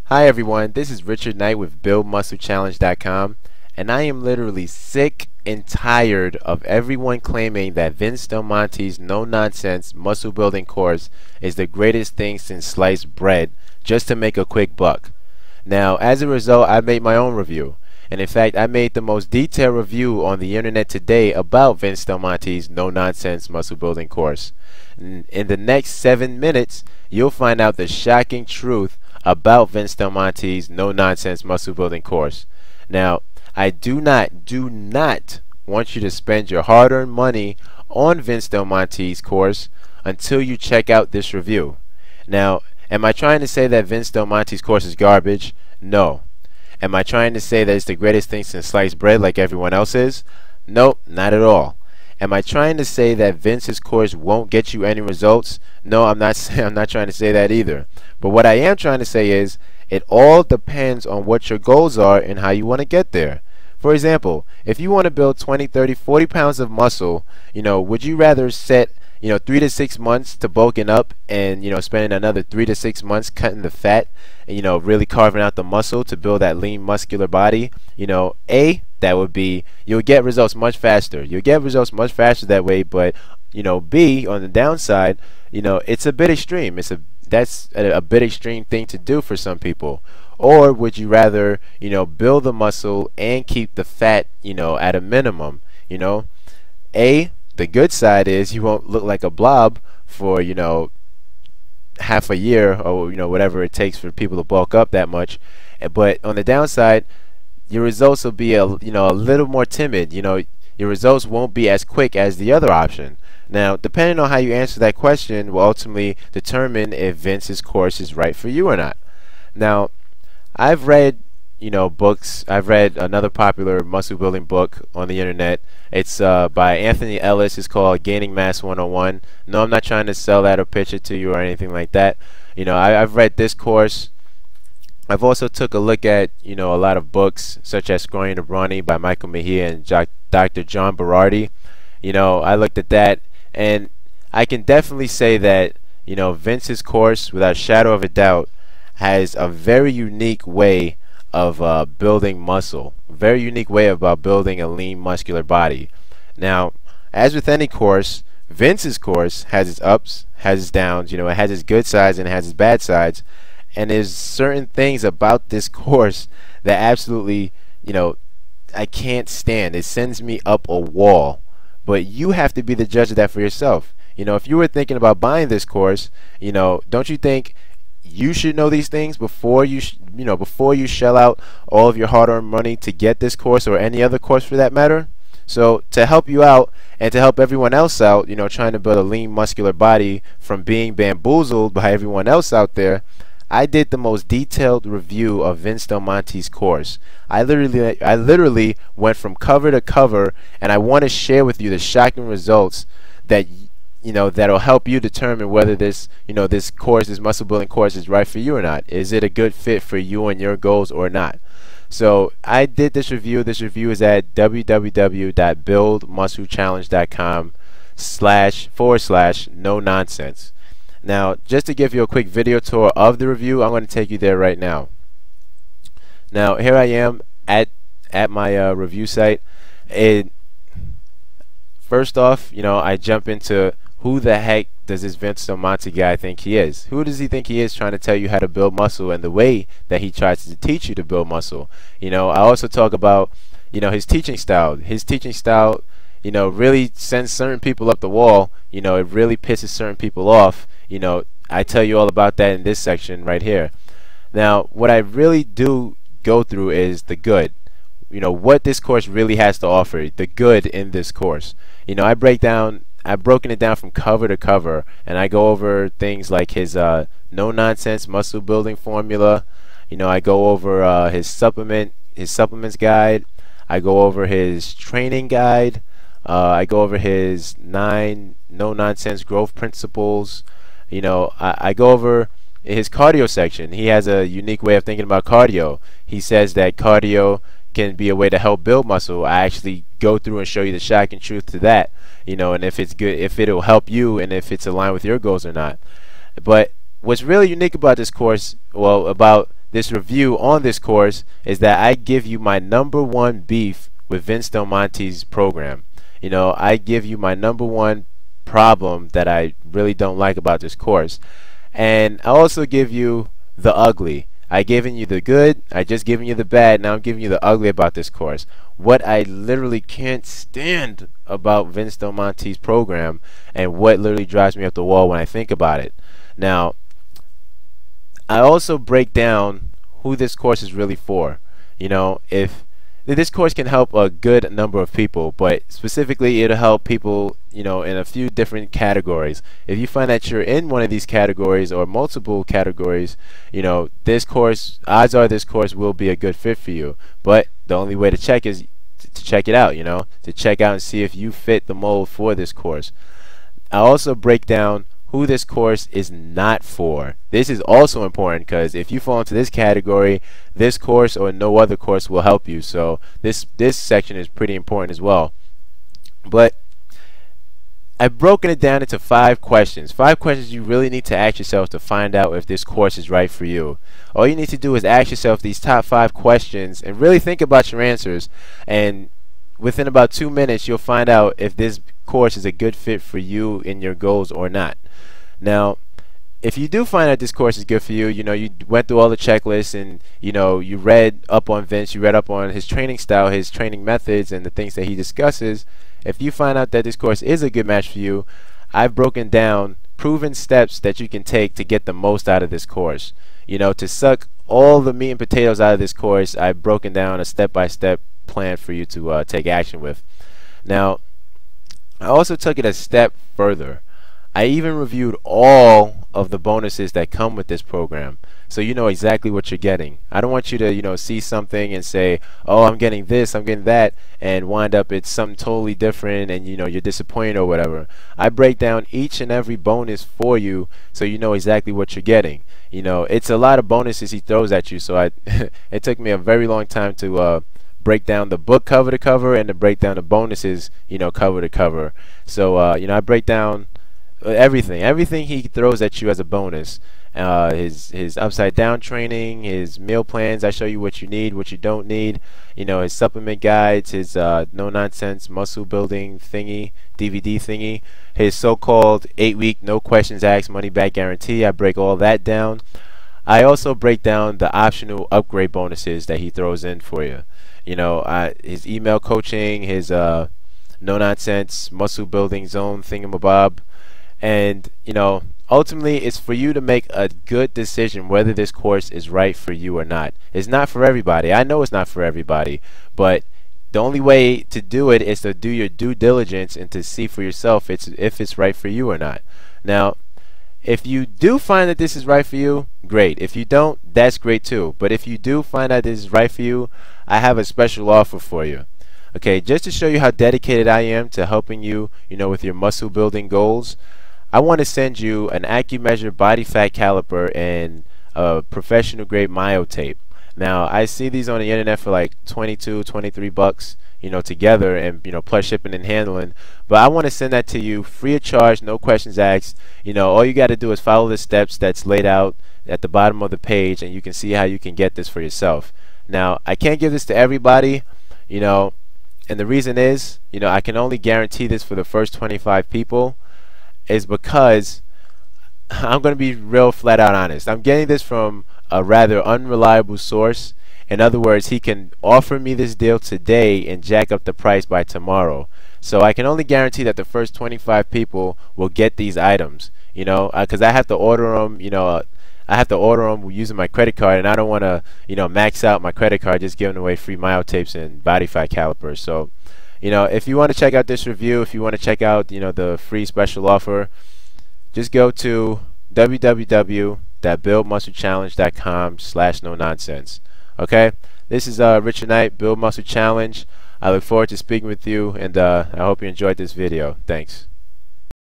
Hi everyone, this is Richard Knight with BuildMuscleChallenge.com, and I am literally sick and tired of everyone claiming that Vince DelMonte's no-nonsense muscle building course is the greatest thing since sliced bread just to make a quick buck. Now, as a result, I made my own review, and in fact, I made the most detailed review on the internet today about Vince DelMonte's no-nonsense muscle building course. In the next 7 minutes, you'll find out the shocking truth about Vince DelMonte's no-nonsense muscle building course. Now, I do not want you to spend your hard-earned money on Vince DelMonte's course until you check out this review. Now, am I trying to say that Vince DelMonte's course is garbage? No. Am I trying to say that it's the greatest thing since sliced bread like everyone else is? Nope, not at all. Am I trying to say that Vince's course won't get you any results? No, I'm not trying to say that either. But what I am trying to say is it all depends on what your goals are and how you want to get there. For example, if you want to build 20, 30, 40 pounds of muscle, would you rather set 3 to 6 months to bulking up and spending another 3 to 6 months cutting the fat and really carving out the muscle to build that lean muscular body? A, that would be, you'll get results much faster. You'll get results much faster that way, but B, on the downside, it's a bit extreme. That's a bit extreme thing to do for some people. Or would you rather build the muscle and keep the fat at a minimum? A, the good side is you won't look like a blob for half a year or whatever it takes for people to bulk up that much. But on the downside, your results will be a little more timid. Your results won't be as quick as the other option. Now, depending on how you answer that question will ultimately determine if Vince's course is right for you or not. Now, I've read books. I've read another popular muscle building book on the internet. It's by Anthony Ellis. It's called Gaining Mass 101. No, I'm not trying to sell that or pitch it to you or anything like that. I've read this course. I've also took a look at a lot of books such as Scoring the Brawny by Michael Mejia and Dr. John Berardi. I looked at that, and I can definitely say that Vince's course, without a shadow of a doubt, has a very unique way of building muscle, very unique way about building a lean muscular body. Now, as with any course, Vince's course has its ups, has its downs. It has its good sides and it has its bad sides. And there's certain things about this course that absolutely, I can't stand. It sends me up a wall. But you have to be the judge of that for yourself. If you were thinking about buying this course, don't you think you should know these things before you before you shell out all of your hard-earned money to get this course or any other course for that matter? So to help you out and to help everyone else out, trying to build a lean muscular body from being bamboozled by everyone else out there, I did the most detailed review of Vince DelMonte's course. I literally went from cover to cover, and I want to share with you the shocking results that that'll help you determine whether this this course, this muscle building course, is right for you or not. Is it a good fit for you and your goals or not? So I did this review. This review is at www.buildmusclechallenge.com//no-nonsense. Now, just to give you a quick video tour of the review, I'm going to take you there right now. Now, here I am at my review site. First off, I jump into who the heck does this Vince DelMonte guy think he is? Who does he think he is trying to tell you how to build muscle and the way that he tries to teach you to build muscle? I also talk about his teaching style. His teaching style really sends certain people up the wall. It really pisses certain people off. I tell you all about that in this section right here. Now, what I really do go through is the good. What this course really has to offer, the good in this course. I've broken it down from cover to cover, and I go over things like his no-nonsense muscle building formula. I go over his supplements guide. I go over his training guide. I go over his 9 no-nonsense growth principles. I go over his cardio section. He has a unique way of thinking about cardio. He says that cardio can be a way to help build muscle. I actually go through and show you the shocking truth to that, and if it's good, if it'll help you, and if it's aligned with your goals or not. But what's really unique about this course, well, about this review on this course is that I give you my #1 beef with Vince DelMonte's program. You know, I give you my #1 problem that I really don't like about this course. And I also give you the ugly. I given you the good, I just given you the bad, now I'm giving you the ugly about this course. What I literally can't stand about Vince DelMonte's program, and what literally drives me up the wall when I think about it. Now, I also break down who this course is really for. You know, if this course can help a good number of people, but specifically it'll help people, you know, in a few different categories. If you find that you're in one of these categories or multiple categories, you know, this course, odds are this course will be a good fit for you. But the only way to check is to check it out, you know, to check out and see if you fit the mold for this course. I also break down who this course is not for. This is also important, because if you fall into this category, this course or no other course will help you. So this section is pretty important as well. But I've broken it down into 5 questions. 5 questions you really need to ask yourself to find out if this course is right for you. All you need to do is ask yourself these top 5 questions and really think about your answers, and within about 2 minutes you'll find out if this course is a good fit for you and your goals or not. Now, if you do find out this course is good for you, you know, you went through all the checklists, and you know, you read up on Vince, you read up on his training style, his training methods, and the things that he discusses. If you find out that this course is a good match for you, I've broken down proven steps that you can take to get the most out of this course. You know, to suck all the meat and potatoes out of this course, I've broken down a step-by-step plan for you to take action with. Now, I also took it a step further. I even reviewed all of the bonuses that come with this program, so you know exactly what you're getting. I don't want you to, you know, see something and say, oh, I'm getting this, I'm getting that, and wind up it's something totally different and, you know, you're disappointed or whatever. I break down each and every bonus for you so you know exactly what you're getting. You know, it's a lot of bonuses he throws at you, so it took me a very long time to break down the book cover to cover and to break down the bonuses, you know, cover to cover. So you know, I break down everything he throws at you as a bonus. His upside down training, his meal plans, I show you what you need, what you don't need, you know, his supplement guides, his no nonsense muscle building thingy, DVD thingy, his so-called 8-week no questions asked money back guarantee. I break all that down. I also break down the optional upgrade bonuses that he throws in for you. You know, his email coaching, his no nonsense muscle building zone thingamabob. And you know, ultimately it's for you to make a good decision whether this course is right for you or not. It's not for everybody. I know it's not for everybody, but the only way to do it is to do your due diligence and to see for yourself if it's right for you or not. Now, if you do find that this is right for you, great. If you don't, that's great too. But if you do find out this is right for you, I have a special offer for you. Okay, just to show you how dedicated I am to helping you, you know, with your muscle building goals, I want to send you an AccuMeasure body fat caliper and a professional grade myo tape. Now, I see these on the internet for like 22, 23 bucks, you know, together, and you know, plus shipping and handling. But I want to send that to you free of charge, no questions asked. You know, all you got to do is follow the steps that's laid out at the bottom of the page, and you can see how you can get this for yourself. Now, I can't give this to everybody, you know, and the reason is, you know, I can only guarantee this for the first 25 people. Is because I'm going to be real flat out honest. I'm getting this from a rather unreliable source. In other words, he can offer me this deal today and jack up the price by tomorrow. So I can only guarantee that the first 25 people will get these items, you know, because I have to order them, you know, I have to order them using my credit card, and I don't want to, you know, max out my credit card just giving away free myo tapes and body fat calipers. So, you know, if you want to check out this review, if you want to check out, you know, the free special offer, just go to www.buildmusclechallenge.com/no-nonsense. Okay, this is Richard Knight, Build Muscle Challenge. I look forward to speaking with you, and I hope you enjoyed this video. Thanks.